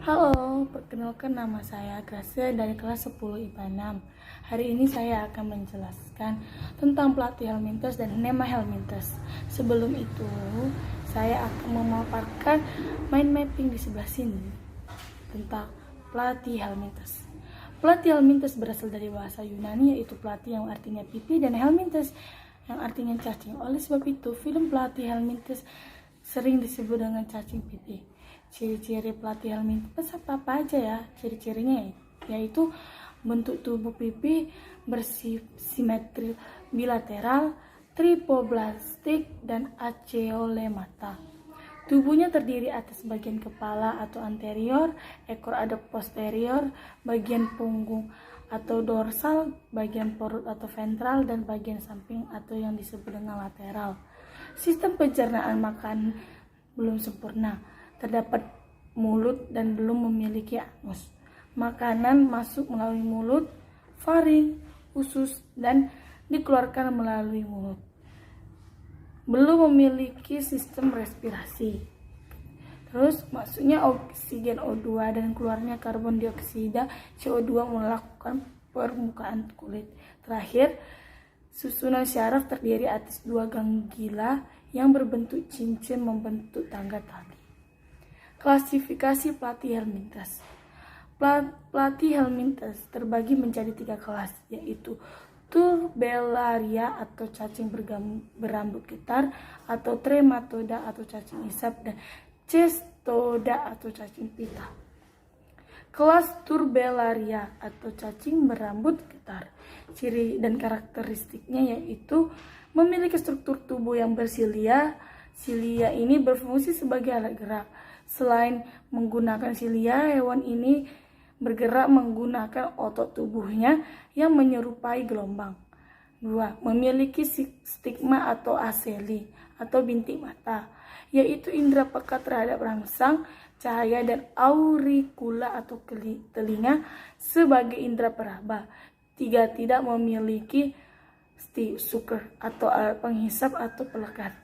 Halo, perkenalkan nama saya Gracia dari kelas 10 IPA 6. Hari ini saya akan menjelaskan tentang pelatih Helminthus dan nema Helminthus. Sebelum itu, saya akan memaparkan mind mapping di sebelah sini tentang pelatih Helminthus. Pelatih Helminthus berasal dari bahasa Yunani, yaitu pelatih yang artinya pipi, dan Helminthus yang artinya cacing. Oleh sebab itu, film pelatih Helminthus sering disebut dengan cacing pipi. Ciri-ciri pelatih Helminthus apa aja ya? Ciri-cirinya yaitu bentuk tubuh pipi bersimetri bilateral, tripoblastik, dan aceolemata. Tubuhnya terdiri atas bagian kepala atau anterior, ekor ada posterior, bagian punggung atau dorsal, bagian perut atau ventral, dan bagian samping atau yang disebut dengan lateral. Sistem pencernaan makan belum sempurna. Terdapat mulut dan belum memiliki anus. Makanan masuk melalui mulut, faring, usus, dan dikeluarkan melalui mulut. Belum memiliki sistem respirasi. Terus masuknya oksigen O2 dan keluarnya karbon dioksida CO2 melakukan permukaan kulit. Terakhir, susunan syaraf terdiri atas dua ganglila yang berbentuk cincin membentuk tangga tali. Klasifikasi pelatih Helminthus. Pelatih Helminthus terbagi menjadi 3 kelas, yaitu Turbellaria atau cacing berambut getar, atau Trematoda atau cacing isap, dan Cestoda atau cacing pita. Kelas Turbellaria atau cacing berambut getar. Ciri dan karakteristiknya yaitu memiliki struktur tubuh yang bersilia. Silia ini berfungsi sebagai alat gerak. Selain menggunakan silia, hewan ini bergerak menggunakan otot tubuhnya yang menyerupai gelombang. 2. Memiliki stigma atau aseli atau bintik mata, yaitu indera peka terhadap rangsang, cahaya, dan auricula atau telinga sebagai indera peraba. 3. Tidak memiliki sucker atau alat penghisap atau pelekat.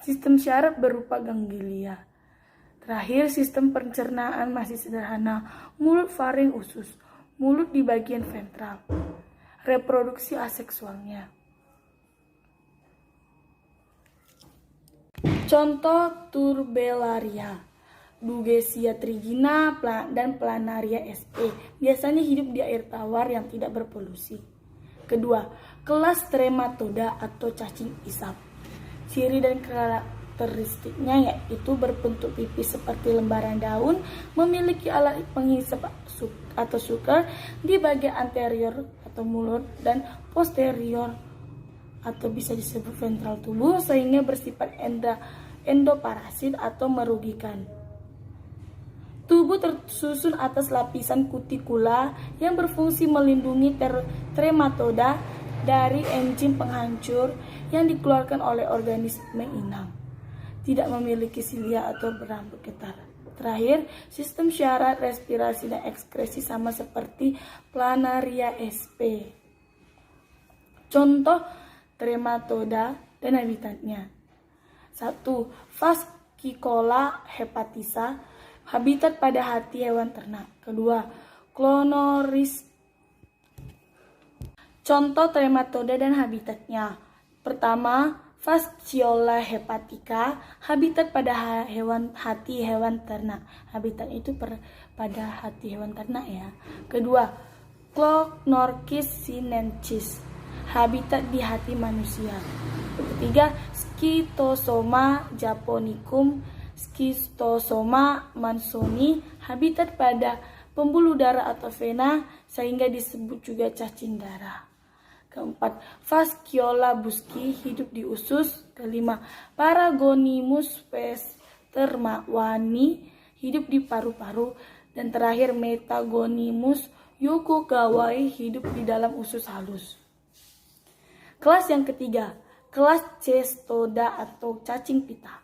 Sistem syaraf berupa ganglia. Terakhir, sistem pencernaan masih sederhana. Mulut, faring, usus. Mulut di bagian ventral. Reproduksi aseksualnya. Contoh Turbellaria: Dugesia trigina dan Planaria sp. Biasanya hidup di air tawar yang tidak berpolusi. Kedua, kelas Trematoda atau cacing isap. Ciri dan karakteristiknya yaitu berbentuk pipis seperti lembaran daun, memiliki alat penghisap atau sucker di bagian anterior atau mulut dan posterior atau bisa disebut ventral tubuh, sehingga bersifat endoparasit atau merugikan. Tubuh tersusun atas lapisan kutikula yang berfungsi melindungi trematoda dari enzim penghancur yang dikeluarkan oleh organisme inang. Tidak memiliki silia atau berambut getar. Terakhir, sistem syaraf, respirasi, dan ekskresi sama seperti Planaria sp. Contoh Trematoda dan habitatnya. 1. Fascicola hepatisa, habitat pada hati hewan ternak. Kedua, Clonoris. Contoh Trematoda dan habitatnya. Pertama, Fasciola hepatica, habitat pada hati hewan ternak. Habitat itu pada hati hewan ternak ya. Kedua, Clonorchis sinensis, habitat di hati manusia. Ketiga, Schistosoma japonicum, Schistosoma mansoni, habitat pada pembuluh darah atau vena, sehingga disebut juga cacing darah. Keempat, Fasciola busci, hidup di usus. Kelima, Paragonimus westermani, hidup di paru-paru. Dan terakhir, Metagonimus yokogawai, hidup di dalam usus halus. Kelas yang ketiga, kelas Cestoda atau cacing pita.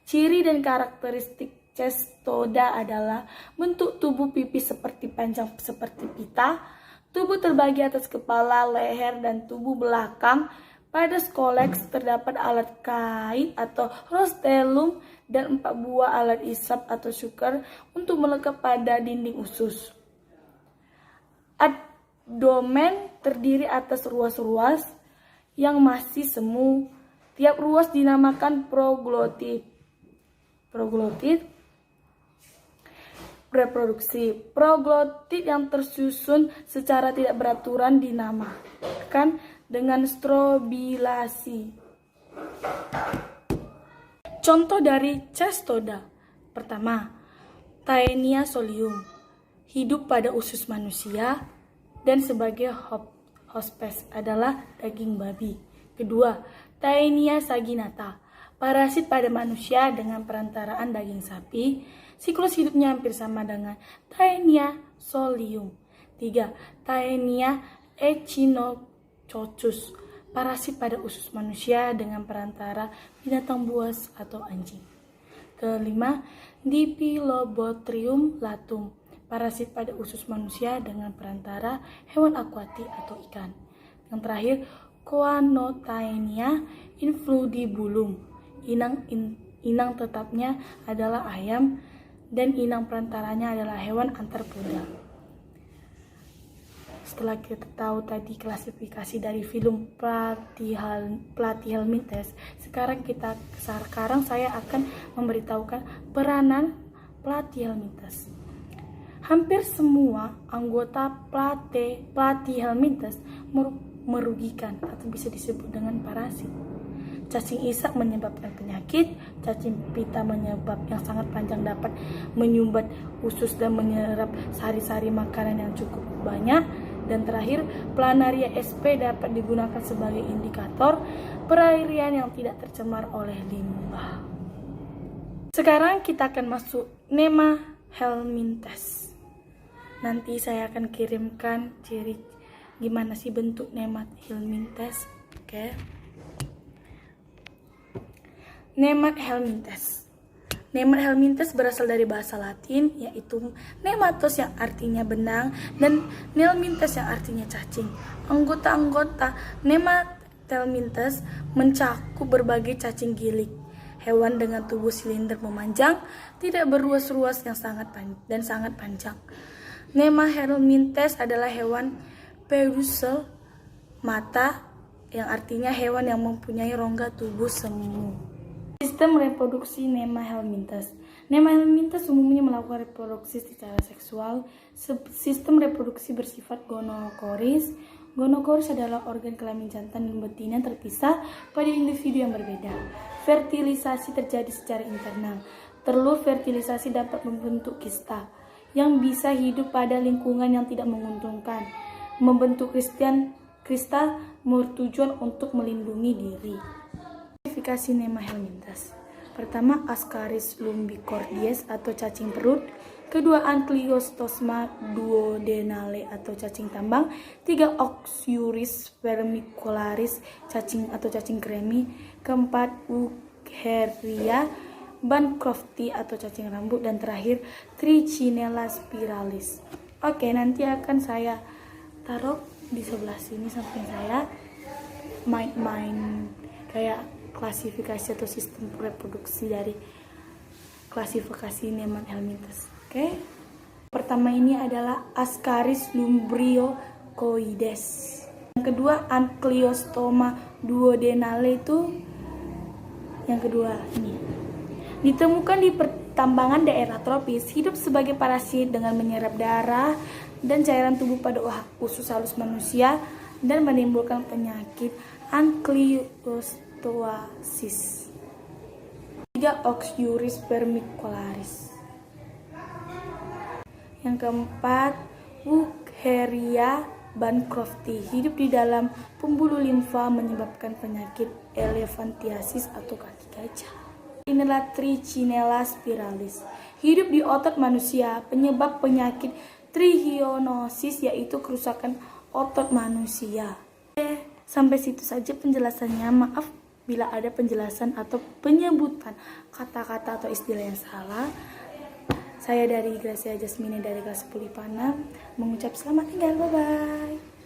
Ciri dan karakteristik Cestoda adalah bentuk tubuh pipis seperti panjang seperti pita. Tubuh terbagi atas kepala, leher, dan tubuh belakang Pada skoleks terdapat alat kait atau rostellum dan 4 buah alat isap atau suker untuk melekat pada dinding usus. Abdomen terdiri atas ruas-ruas yang masih semu. Tiap ruas dinamakan proglotit. Reproduksi. Proglotit yang tersusun secara tidak beraturan dinamakan dengan strobilasi. Contoh dari cestoda. Pertama, Taenia solium, hidup pada usus manusia dan sebagai hospes adalah daging babi. Kedua, Taenia saginata, parasit pada manusia dengan perantaraan daging sapi. Siklus hidupnya hampir sama dengan Taenia solium. 3. Taenia echinococcus, parasit pada usus manusia dengan perantara binatang buas atau anjing. Kelima, Dipilobotrium latum, parasit pada usus manusia dengan perantara hewan akuatik atau ikan. Yang terakhir, Coanotaenia infundibulum, inang tetapnya adalah ayam dan inang perantaranya adalah hewan arthropoda. Setelah kita tahu tadi klasifikasi dari filum Platyhelminthes, sekarang saya akan memberitahukan peranan Platyhelminthes. Hampir semua anggota Platyhelminthes merugikan atau bisa disebut dengan parasit. Cacing isak menyebabkan penyakit, cacing pita yang sangat panjang dapat menyumbat usus dan menyerap sari-sari makanan yang cukup banyak. Dan terakhir, Planaria sp dapat digunakan sebagai indikator perairan yang tidak tercemar oleh limbah. Sekarang kita akan masuk Nema helminthes. Nanti saya akan kirimkan ciri gimana sih bentuk Nema helminthes. Oke. Nema helminthes. Nema helminthes berasal dari bahasa Latin, yaitu nematos yang artinya benang dan helminthes yang artinya cacing. Anggota-anggota Nema helminthes mencakup berbagai cacing gilik. Hewan dengan tubuh silinder memanjang, tidak berruas-ruas yang sangat panjang. Nema helminthes adalah hewan pedicel mata, yang artinya hewan yang mempunyai rongga tubuh semu. Sistem reproduksi Nema helminthes. Nema helminthes umumnya melakukan reproduksi secara seksual. Sistem reproduksi bersifat gonokoris. Gonokoris adalah organ kelamin jantan dan betina terpisah pada individu yang berbeda. Fertilisasi terjadi secara internal. Telur fertilisasi dapat membentuk kista yang bisa hidup pada lingkungan yang tidak menguntungkan. Membentuk kristal bertujuan untuk melindungi diri. Klasifikasi Nema helminthes. Pertama, Ascaris lumbicordies atau cacing perut. Kedua, Ankylostoma duodenale atau cacing tambang. 3, Oxyuris vermicularis, cacing atau cacing kremi. Keempat, Wucheria bancrofti atau cacing rambut. Dan terakhir, Trichinella spiralis. Oke, nanti akan saya taruh di sebelah sini samping saya main kayak klasifikasi atau sistem reproduksi dari klasifikasi Nema helminthes. Oke. Pertama ini adalah Ascaris lumbriocoides. Yang kedua Ankylostoma duodenale itu yang kedua ini. Ditemukan di pertambangan daerah tropis, hidup sebagai parasit dengan menyerap darah dan cairan tubuh pada usus halus manusia dan menimbulkan penyakit ankylostosis. 3, Oxyuris vermicularis. Yang keempat, Wucheria bancrofti, hidup di dalam pembuluh limfa menyebabkan penyakit elephantiasis atau kaki gajah. Inilah Trichinella spiralis, hidup di otot manusia, penyebab penyakit trichinosis yaitu kerusakan otot manusia. Sampai situ saja penjelasannya. Maaf bila ada penjelasan atau penyebutan kata-kata atau istilah yang salah. Saya dari Gracia Jasmine dari kelas 10 IPA 6 mengucap selamat tinggal, bye-bye.